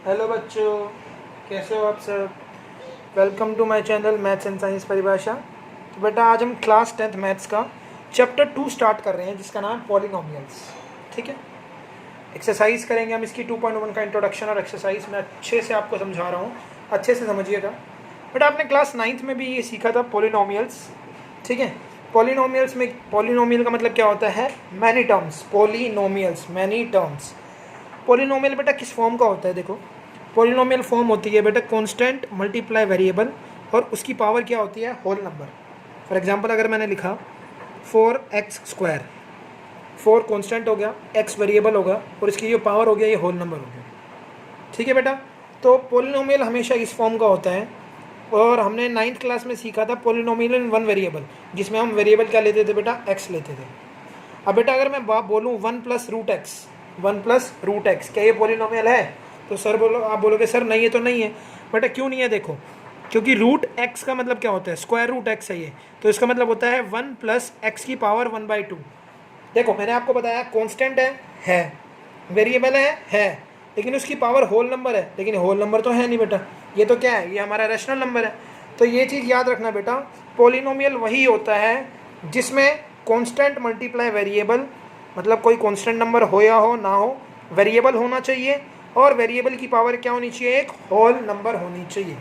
Hello बच्चों, कैसे हो आप सब। Welcome to my channel maths and science Paribhasha. तो बेटा आज हम क्लास 10th मैथ्स का चैप्टर 2 स्टार्ट कर रहे हैं जिसका नाम है पॉलिनोमियल्स। ठीक है, एक्सरसाइज करेंगे हम इसकी 2.1 का इंट्रोडक्शन और एक्सरसाइज मैं अच्छे से आपको समझा रहा हूँ, अच्छे से समझिएगा। बेटा आपने क्लास 9th में भी ये सीखा था पॉलिनोमियल्स। ठीक है, पॉलिनोमियल्स में पॉलिनोमियल का मतलब क्या होता है, many terms. Polynomials many terms. Polynomial बेटा किस फॉर्म का होता है, देखो पॉलिनोमियल फॉर्म होती है बेटा कांस्टेंट मल्टीप्लाई वेरिएबल और उसकी पावर क्या होती है, होल नंबर। फॉर एग्जांपल अगर मैंने लिखा 4x², 4 कांस्टेंट हो गया, x वेरिएबल होगा और इसकी जो पावर हो गया ये होल नंबर हो गया। ठीक है बेटा, तो पॉलिनोमियल हमेशा इस फॉर्म का होता है। और हमने 9th क्लास में सीखा था पॉलिनोमियल इन वन वेरिएबल, जिसमें हम वेरिएबल क्या लेते थे बेटा, x लेते थे। अब बेटा अगर मैं बोलूँ 1+√x, 1+√x, क्या ये पॉलिनोमियल है? तो सर आप बोलोगे सर नहीं, ये तो नहीं है। बेटा क्यों नहीं है, देखो क्योंकि रूट एक्स का मतलब क्या होता है, स्क्वायर रूट एक्स है ये, तो इसका मतलब होता है 1+x⁻²। देखो मैंने आपको बताया कॉन्स्टेंट है, वेरिएबल है, लेकिन उसकी पावर होल नंबर है, लेकिन होल नंबर तो है नहीं बेटा, ये तो क्या है, ये हमारा रैशनल नंबर है। तो ये चीज़ याद रखना बेटा, पॉलिनोमियल वही होता है जिसमें कांस्टेंट मल्टीप्लाई वेरिएबल, मतलब कोई कांस्टेंट नंबर हो या हो ना हो, वेरिएबल होना चाहिए और वेरिएबल की पावर क्या होनी चाहिए, एक होल नंबर होनी चाहिए।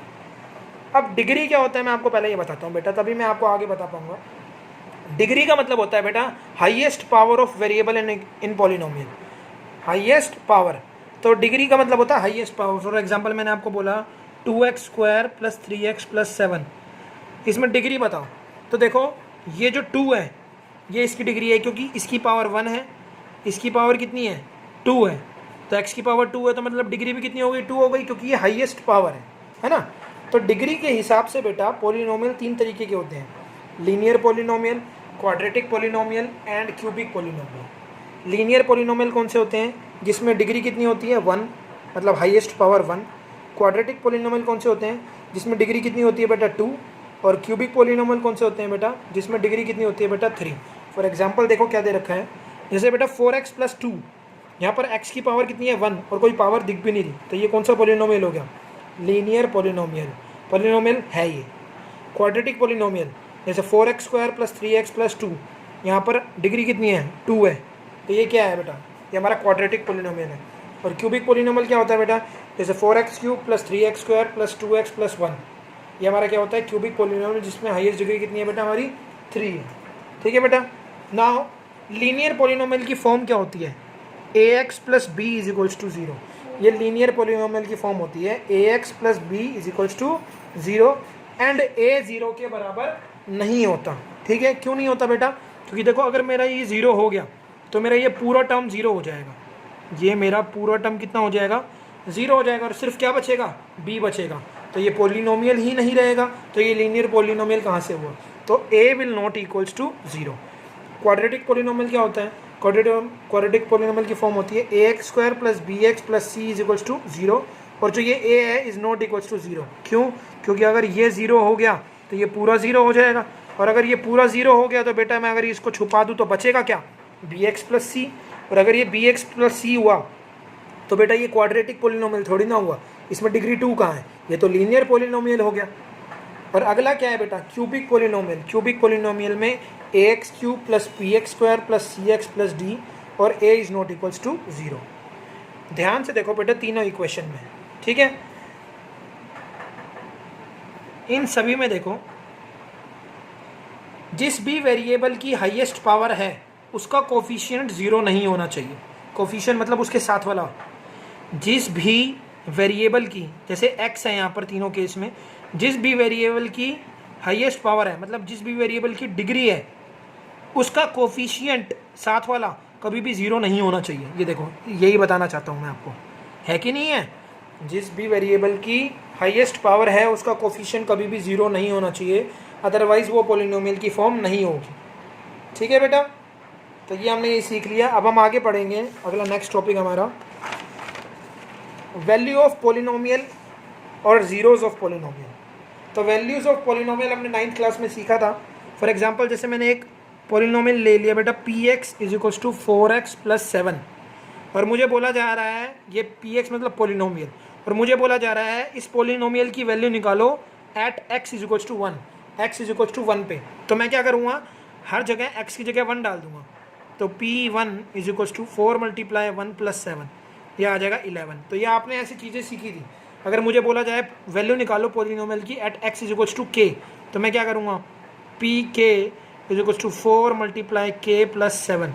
अब डिग्री क्या होता है मैं आपको पहले ये बताता हूँ बेटा, तभी मैं आपको आगे बता पाऊंगा। डिग्री का मतलब होता है बेटा highest power of variable in polynomial, highest power. तो डिग्री का मतलब होता है हाईएस्ट पावर। फॉर एग्जांपल मैंने आपको बोला 2x² + 3x + 7, इसमें डिग्री बताओ। तो देखो ये जो 2 है ये इसकी डिग्री है, क्योंकि इसकी पावर 1 है, इसकी पावर कितनी है, 2 है। तो x की पावर 2 है तो मतलब डिग्री भी कितनी हो गई, 2 हो गई, क्योंकि ये हाईएस्ट पावर है ना। तो डिग्री के हिसाब से बेटा पॉलिनोमियल 3 तरीके के होते हैं, linear polynomial, quadratic polynomial and cubic polynomial. Linear polynomial कौन से होते हैं, जिसमें डिग्री कितनी होती है, 1, मतलब हाईएस्ट पावर 1। क्वाड्रेटिक पॉलिनोमियल कौन से होते हैं, जिसमें डिग्री कितनी होती है बेटा, 2। और क्यूबिक पॉलिनोमियल कौन से होते हैं बेटा, जिसमें डिग्री कितनी होती है बेटा, 3। फॉर एग्जांपल देखो क्या दे रखा है, जैसे बेटा 4x + 2, यहाँ पर x की पावर कितनी है, 1, और कोई पावर दिख भी नहीं रही, तो ये कौन सा पॉलिनोमियल हो गया, लीनियर पॉलिनोमियल। पॉलिनोमियल है ये। क्वाड्रेटिक पॉलिनोमियल जैसे 4x² + 3x + 2, यहाँ पर डिग्री कितनी है, 2 है, तो ये क्या है बेटा, ये हमारा क्वाड्रेटिक पॉलिनोमियल है। और क्यूबिक पॉलिनोमियल क्या होता है बेटा, जैसे 4x³ + 3x² + 2x + 1, ये हमारा क्या होता है, क्यूबिक पॉलिनोमियल, जिसमें हाईएस्ट डिग्री कितनी है बेटा, हमारी 3 है। ठीक है बेटा। नाउ लीनियर पॉलिनोमियल की फॉर्म क्या होती है, ax + b = 0। ये लीनियर पॉलिनोमियल की फॉर्म होती है ax + b = 0 एंड a 0 के बराबर नहीं होता। ठीक है, क्यों नहीं होता बेटा, क्योंकि देखो अगर मेरा ये 0 हो गया तो मेरा ये पूरा टर्म 0 हो जाएगा, ये मेरा पूरा टर्म कितना हो जाएगा, 0 हो जाएगा, और सिर्फ क्या बचेगा, b बचेगा, तो ये पॉलिनोमियल ही नहीं रहेगा। तो ये लीनियर पॉलिनोमियल कहाँ से हुआ, तो a will not equals to 0। Quadratic polynomial क्या होता है, क्वाड्रेटिक पॉलिनोमियल की फॉर्म होती है ax² + bx + c = 0, और जो ये a है इज़ नॉट इक्वल्स टू 0। क्यों, क्योंकि अगर ये 0 हो गया तो ये पूरा 0 हो जाएगा, और अगर ये पूरा 0 हो गया तो बेटा मैं अगर इसको छुपा दूँ तो बचेगा क्या, bx + c, और अगर ये bx + c हुआ तो बेटा ये क्वाड्रेटिक पॉलिनोमियल थोड़ी ना हुआ, इसमें डिग्री 2 कहाँ है, ये तो लीनियर पॉलिनोमियल हो गया। और अगला क्या है बेटा, क्यूबिक पॉलिनोमियल। क्यूबिक पॉलिनोमियल में ax³ + bx² + cx + d और a is not equals to 0। ध्यान से देखो बेटा तीनों इक्वेशन में, ठीक है, इन सभी में देखो जिस भी वेरिएबल की हाईएस्ट पावर है उसका कोफिशिएंट 0 नहीं होना चाहिए। कोफिशिएंट मतलब उसके साथ वाला, जिस भी वेरिएबल की, जैसे x है यहाँ पर तीनों केस में, जिस भी वेरिएबल की हाईएस्ट पावर है, मतलब जिस भी वेरिएबल की डिग्री है, उसका कोफिशिएंट साथ वाला कभी भी 0 नहीं होना चाहिए। ये देखो यही बताना चाहता हूँ मैं आपको, है कि नहीं है, जिस भी वेरिएबल की हाईएस्ट पावर है उसका कोफिशिएंट कभी भी 0 नहीं होना चाहिए, अदरवाइज वो पॉलिनोमियल की फॉर्म नहीं होगी। ठीक है बेटा, तो ये हमने ये सीख लिया। अब हम आगे पढ़ेंगे, अगला नेक्स्ट टॉपिक हमारा वैल्यू ऑफ पॉलिनोमियल और जीरोज ऑफ पॉलिनोमियल। तो वैल्यूज ऑफ पॉलिनोमियल हमने 9th क्लास में सीखा था। फॉर एग्जांपल जैसे मैंने एक पॉलिनोमियल ले लिया बेटा px = 4x + 7, और मुझे बोला जा रहा है ये px मतलब पॉलिनोमियल, और मुझे बोला जा रहा है इस पोलिनोमियल की वैल्यू निकालो at x is equals to 1, x is equals to 1 पे। तो मैं क्या करूँगा, हर जगह x की जगह 1 डाल दूंगा। तो P1 is equals to 4 multiply 1 plus 7, ये आ जाएगा 11। तो ये आपने ऐसी चीज़ें सीखी थी। अगर मुझे बोला जाए वैल्यू निकालो पोलिनोमियल की at x is equals to k, तो मैं क्या करूँगा, P k is equals to 4 multiply k plus 7,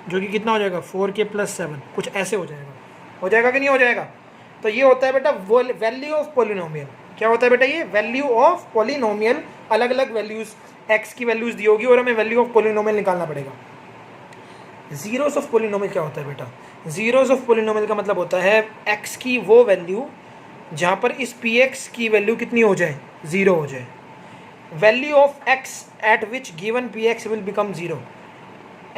जो कि कितना हो जाएगा 4k प्लस 7, कुछ ऐसे हो जाएगा कि नहीं हो जाएगा। तो ये होता है बेटा वैल्यू ऑफ पोलिनोमियल। क्या होता है बेटा, ये वैल्यू ऑफ पोलिनोमियल। अलग अलग वैल्यूज x की वैल्यूज दी होगी और हमें वैल्यू ऑफ पोलिनोमियल निकालना पड़ेगा। जीरोस ऑफ पोलिनोमियल क्या होता है बेटा, जीरोस ऑफ पोलिनोमियल का मतलब होता है x की वो वैल्यू जहाँ पर इस px की वैल्यू कितनी हो जाए, 0 हो जाए। Value of x eight which given px will become 0,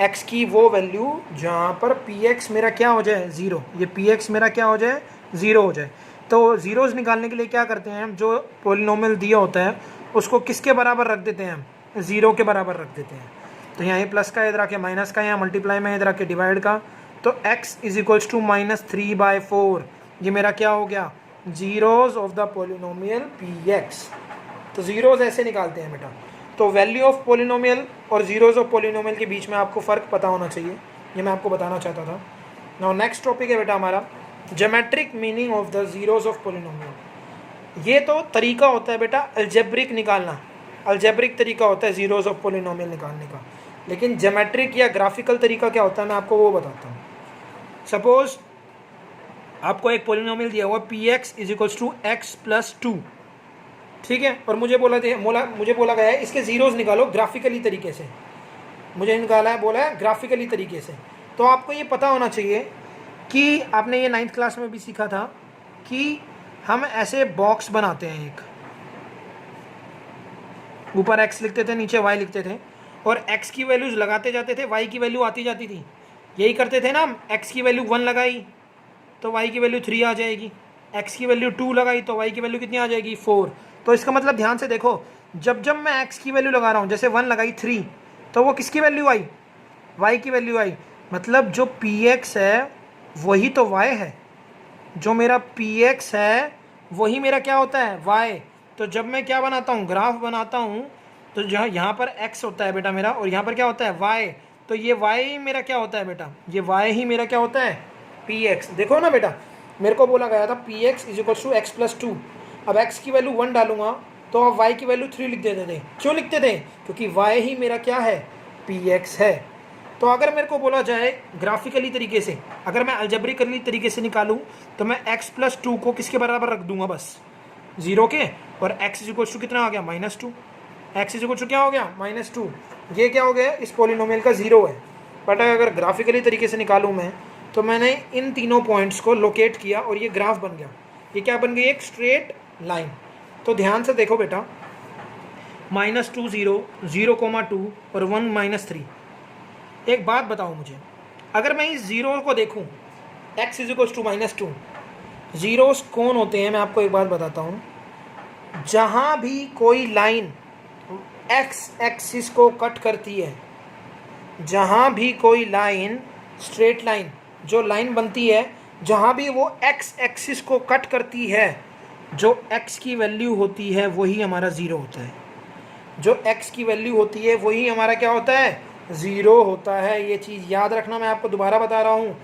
x की वो वैल्यू जहाँ पर px मेरा क्या हो जाए 0, ये px मेरा क्या हो जाए 0 हो जाए। तो जीरोस निकालने के लिए क्या करते हैं हम, जो पोलिनोमियल दिया होता है उसको किसके बराबर रख देते हैं हम, 0 के बराबर रख देते हैं। तो यहाँ प्लस का इधर आके माइनस का, यहाँ मल्टीप्लाई में इधर आके डिवाइड का। तो x इज इक्वल्स टू -3/4, ये मेरा क्या हो गया, zeros of the polynomial px। तो जीरोस ऐसे निकालते हैं बेटा। तो वैल्यू ऑफ पोलिनोमियल और जीरोस ऑफ पोलिनोमियल के बीच में आपको फ़र्क पता होना चाहिए, ये मैं आपको बताना चाहता था। नाउ नेक्स्ट टॉपिक है बेटा हमारा geometric meaning of the zeros of polynomial. ये तो तरीका होता है बेटा अलजेब्रिक निकालना, अलजेब्रिक तरीका होता है जीरोस ऑफ पोलिनोमियल निकालने का। लेकिन ज्योमेट्रिक या ग्राफिकल तरीका क्या होता है, मैं आपको वो बताता हूँ। सपोज आपको एक पोलिनोमियल दिया हुआ px is equals to x plus 2, ठीक है, और मुझे बोला गया है इसके जीरोस निकालो ग्राफिकली तरीके से। मुझे निकाला है, बोला है ग्राफिकली तरीके से। तो आपको ये पता होना चाहिए कि आपने ये 9th क्लास में भी सीखा था कि हम ऐसे बॉक्स बनाते हैं, एक ऊपर x लिखते थे, नीचे y लिखते थे, और x की वैल्यूज लगाते जाते थे, y की वैल्यू आती जाती थी। यही करते थे ना हम, x की वैल्यू 1 लगाई तो y की वैल्यू 3 आ जाएगी, x की वैल्यू 2 लगाई तो y की वैल्यू कितनी आ जाएगी 4। तो इसका मतलब ध्यान से देखो, जब जब मैं x की वैल्यू लगा रहा हूँ, जैसे 1 लगाई 3, तो वो किसकी वैल्यू आई, y की वैल्यू आई। मतलब जो px है वही तो y है, जो मेरा px है वही मेरा क्या होता है y। तो जब मैं क्या बनाता हूँ, ग्राफ बनाता हूँ, तो जहाँ यहाँ पर x होता है बेटा मेरा, और यहाँ पर क्या होता है y। तो ये y मेरा क्या होता है बेटा, ये y ही मेरा क्या होता है px। देखो ना बेटा, मेरे को बोला गया था px is equal to x plus 2। अब x की वैल्यू 1 डालूंगा तो अब y की वैल्यू 3 लिख देते थे। क्यों लिखते थे, क्योंकि y ही मेरा क्या है px है। तो अगर मेरे को बोला जाए ग्राफिकली तरीके से, अगर मैं अलजेब्रिकली तरीके से निकालूं, तो मैं x प्लस 2 को किसके बराबर रख दूंगा, बस 0 के, और x इज इक्वल टू कितना आ गया -2, x इज इक्वल टू क्या हो गया -2। ये क्या हो गया, इस पोलिनोमियल का 0 है। बट अगर ग्राफिकली तरीके से निकालूं मैं, तो मैंने इन तीनों पॉइंट्स को लोकेट किया और ये ग्राफ बन गया। ये क्या बन गई, एक स्ट्रेट लाइन। तो ध्यान से देखो बेटा, -2 0, 0,2 और 1 -3। एक बात बताओ मुझे, अगर मैं इस जीरो को देखूं, x is equal to -2, zeros कौन होते हैं मैं आपको एक बात बताता हूं। जहां भी कोई लाइन x एक्सिस को कट करती है, जहां भी कोई लाइन स्ट्रेट लाइन जो लाइन बनती है, जहां भी वो x एक्सिस को कट करती है, जो x की वैल्यू होती है वही हमारा 0 होता है। जो x की वैल्यू होती है वही हमारा क्या होता है, 0 होता है। ये चीज़ याद रखना, मैं आपको दोबारा बता रहा हूँ।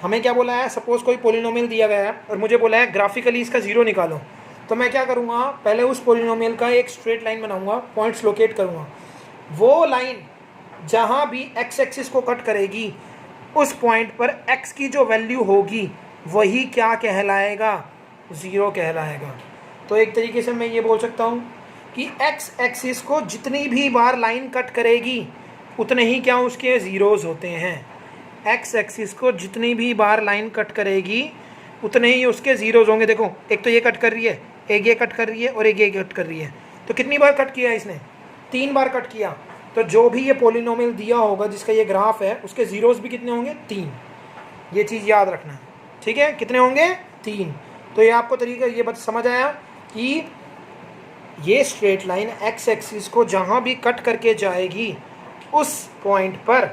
हमें क्या बोला है, सपोज़ कोई पोलिनोमियल दिया गया है और मुझे बोला है ग्राफिकली इसका 0 निकालो, तो मैं क्या करूँगा, पहले उस पोलिनोमियल का एक स्ट्रेट लाइन बनाऊँगा, पॉइंट्स लोकेट करूँगा। वो लाइन जहाँ भी x एक्सिस को कट करेगी, उस पॉइंट पर x की जो वैल्यू होगी वही क्या कहलाएगा, 0 कहलाएगा। तो एक तरीके से मैं ये बोल सकता हूँ कि x एक्सिस को जितनी भी बार लाइन कट करेगी उतने ही क्या उसके ज़ीरोज़ होते हैं। x एक्सिस को जितनी भी बार लाइन कट करेगी उतने ही उसके ज़ीरोज़ होंगे। देखो, एक तो ये कट कर रही है, एक ये कट कर रही है और एक ये कट कर रही है। तो कितनी बार कट किया इसने, 3 बार कट किया। तो जो भी ये पोलिनोमियल दिया होगा जिसका ये ग्राफ है, उसके ज़ीरोज़ भी कितने होंगे, 3। ये चीज़ याद रखना है, ठीक है, कितने होंगे, 3। तो ये आपको तरीका ये बात समझ आया कि ये स्ट्रेट लाइन x एक्सिस को जहाँ भी कट करके जाएगी, उस पॉइंट पर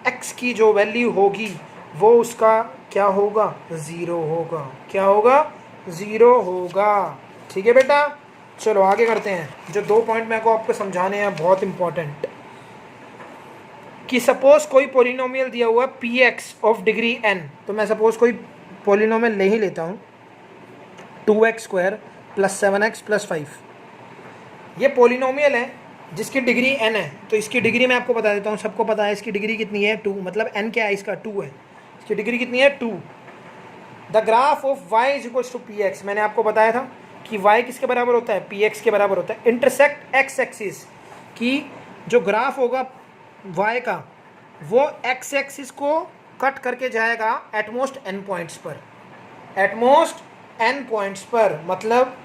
x की जो वैल्यू होगी वो उसका क्या होगा, 0 होगा। क्या होगा, ज़ीरो होगा। ठीक है बेटा, चलो आगे करते हैं। जो 2 पॉइंट मेरे को आपको समझाने हैं बहुत इंपॉर्टेंट, कि सपोज कोई पोलिनोमियल दिया हुआ है P x of degree n. तो मैं सपोज कोई पोलिनोमियल ले ही लेता हूँ, 2x² + 7x + 5। ये पोलिनोमियल है जिसकी डिग्री n है। तो इसकी डिग्री मैं आपको बता देता हूँ, सबको पता है इसकी डिग्री कितनी है, 2। मतलब n क्या है इसका, 2 है। इसकी डिग्री कितनी है, 2। The graph of y = px। मैंने आपको बताया था कि y किसके बराबर होता है, px के बराबर होता है। इंटरसेक्ट x एक्सिस, कि जो ग्राफ होगा y का वो x एक्सिस को कट करके जाएगा एटमोस्ट n पॉइंट्स पर। एटमोस्ट n पॉइंट्स पर मतलब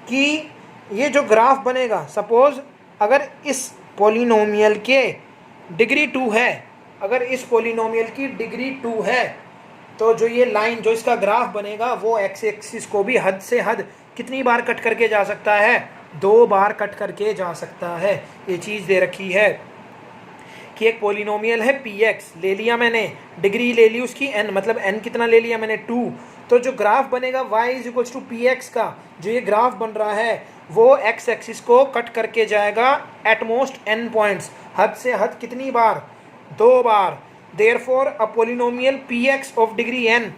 कि ये जो ग्राफ बनेगा, सपोज अगर इस पोलिनोमियल के डिग्री 2 है, अगर इस पोलिनोमियल की डिग्री 2 है, तो जो ये लाइन, जो इसका ग्राफ बनेगा, वो एक्स एक्सिस को भी हद से हद कितनी बार कट करके जा सकता है, 2 बार कट करके जा सकता है। ये चीज़ दे रखी है कि एक पोलिनोमियल है पी एक्स, ले लिया मैंने, डिग्री ले ली उसकी n, मतलब n कितना ले लिया मैंने, 2। तो जो ग्राफ बनेगा y = px का, जो ये ग्राफ बन रहा है वो x एक्सिस को कट करके जाएगा एटमोस्ट n पॉइंट्स। हद से हद कितनी बार, 2 बार। Therefore a polynomial px of degree n,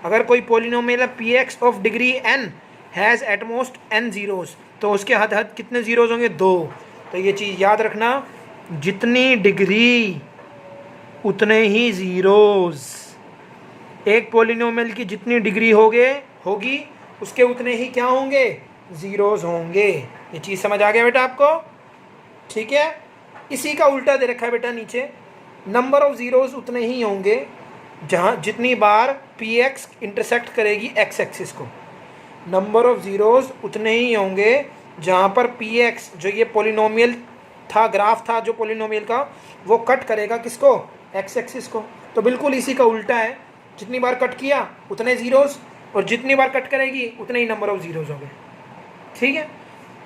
अगर कोई पोलिनोमियल है px of degree n has at most n zeros, तो उसके हद हद कितने ज़ीरोज़ होंगे, 2। तो ये चीज़ याद रखना, जितनी डिग्री उतने ही ज़ीरोज़। एक पोलिनोमियल की जितनी डिग्री होगी उसके उतने ही क्या होंगे, ज़ीरोज़ होंगे। ये चीज़ समझ आ गया बेटा आपको, ठीक है। इसी का उल्टा दे रखा है बेटा नीचे, नंबर ऑफ़ ज़ीरोज़ उतने ही होंगे जहाँ जितनी बार पी एक्स इंटरसेक्ट करेगी एक्स एक्सिस को। नंबर ऑफ़ ज़ीरोज़ उतने ही होंगे जहाँ पर पी एक्स, जो ये पोलिनोमियल था, ग्राफ था जो पोलिनोमियल का, वो कट करेगा किसको, एक्स एक्सिस को। तो बिल्कुल इसी का उल्टा है, जितनी बार कट किया उतने ज़ीरोज़, और जितनी बार कट करेगी उतने ही नंबर ऑफ़ ज़ीरोज़ हो गए। ठीक है।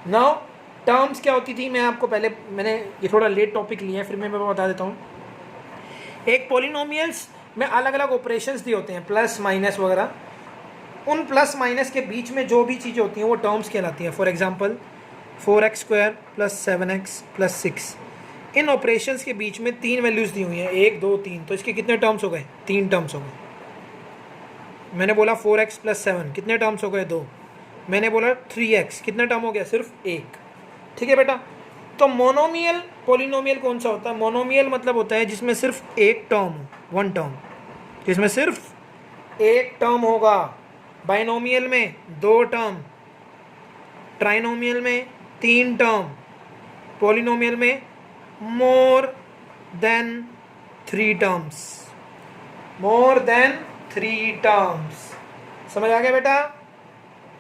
नाउ टर्म्स क्या होती थी, मैं आपको पहले, मैंने ये थोड़ा लेट टॉपिक लिया है, फिर मैं बता देता हूँ। एक पोलिनोमियल्स में अलग अलग ऑपरेशंस दिए होते हैं, प्लस माइनस वगैरह। उन प्लस माइनस के बीच में जो भी चीज़ें होती हैं वो टर्म्स कहलाती हैं। For example 4x² + 7x + 6। In operations के बीच में 3 वैल्यूज़ दी हुई हैं, 1 2 3। तो इसके कितने टर्म्स हो गए, 3 टर्म्स हो गए। मैंने बोला 4x + 7, कितने टर्म्स हो गए, 2। मैंने बोला 3x, कितना टर्म हो गया, सिर्फ 1। ठीक है बेटा। तो मोनोमियल पोलिनोमियल कौन सा होता है, मोनोमियल मतलब होता है जिसमें सिर्फ एक टर्म हो, 1 टर्म, जिसमें सिर्फ एक टर्म होगा। बाइनोमियल में 2 टर्म, ट्राइनोमियल में 3 टर्म, पोलिनोमियल में more than 3 terms, more than 3 terms. समझ आ गया बेटा।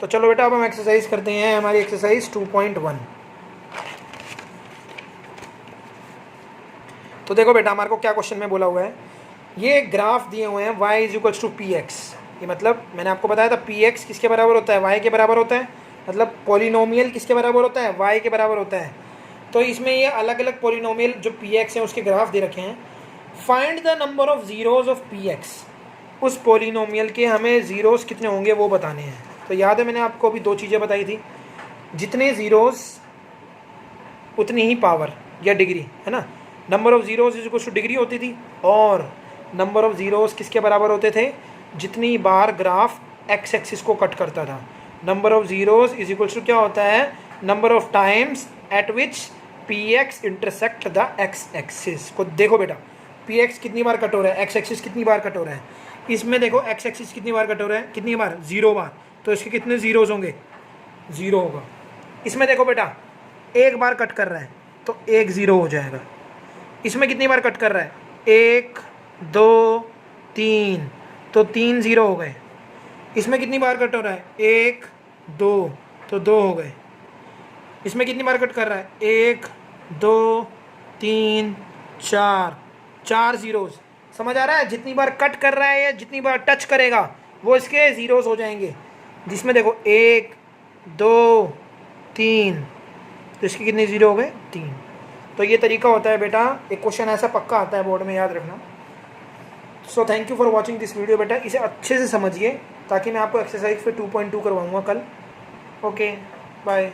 तो चलो बेटा अब हम एक्सरसाइज करते हैं, हमारी एक्सरसाइज 2.1। तो देखो बेटा हमारे को क्या क्वेश्चन में बोला हुआ है, ये ग्राफ दिए हुए हैं y = px। ये मतलब मैंने आपको बताया था px किसके बराबर होता है, y के बराबर होता है। मतलब पोलिनोमियल किसके बराबर होता है, y के बराबर होता है। तो इसमें ये अलग अलग पोलिनोमियल जो px हैं उसके ग्राफ दे रखे हैं। Find the number of zeros of px। उस पोलिनोमियल के हमें ज़ीरोज़ कितने होंगे वो बताने हैं। तो याद है मैंने आपको अभी 2 चीज़ें बताई थी, जितने ज़ीरोज़ उतनी ही पावर या डिग्री, है ना। नंबर ऑफ़ ज़ीरोज़ = डिग्री होती थी, और नंबर ऑफ़ ज़ीरोज़ किसके बराबर होते थे, जितनी बार ग्राफ एक्स एक्सिस को कट करता था। नंबर ऑफ़ ज़ीरोज़ = क्या होता है, number of times eight which P x intersect the x axis. को देखो बेटा, पी एक्स कितनी बार कट हो रहा है, एक्स एक्सिस कितनी बार कट हो रहा है। इसमें देखो एक्स एक्सिस कितनी बार कट हो रहा है, कितनी बार, 0 बार। तो इसके कितने ज़ीरोज़ होंगे, 0 होगा। इसमें देखो बेटा 1 बार कट कर रहा है तो 1 0 हो जाएगा। इसमें कितनी बार कट कर रहा है, 1 2 3, तो 3 0 हो गए। इसमें कितनी बार कट हो रहा है, 1 2, तो 2 हो गए। इसमें कितनी बार कट कर रहा है, 1 2 3 4, 4 ज़ीरोज़। समझ आ रहा है, जितनी बार कट कर रहा है या जितनी बार टच करेगा वो इसके ज़ीरोज़ हो जाएंगे। जिसमें देखो 1 2 3, तो इसके कितने 0 हो गए, 3। तो ये तरीका होता है बेटा, एक क्वेश्चन ऐसा पक्का आता है बोर्ड में, याद रखना। So thank you for watching this video बेटा, इसे अच्छे से समझिए। ताकि मैं आपको एक्सरसाइज पे 2.2 करवाऊँगा कल। Okay bye.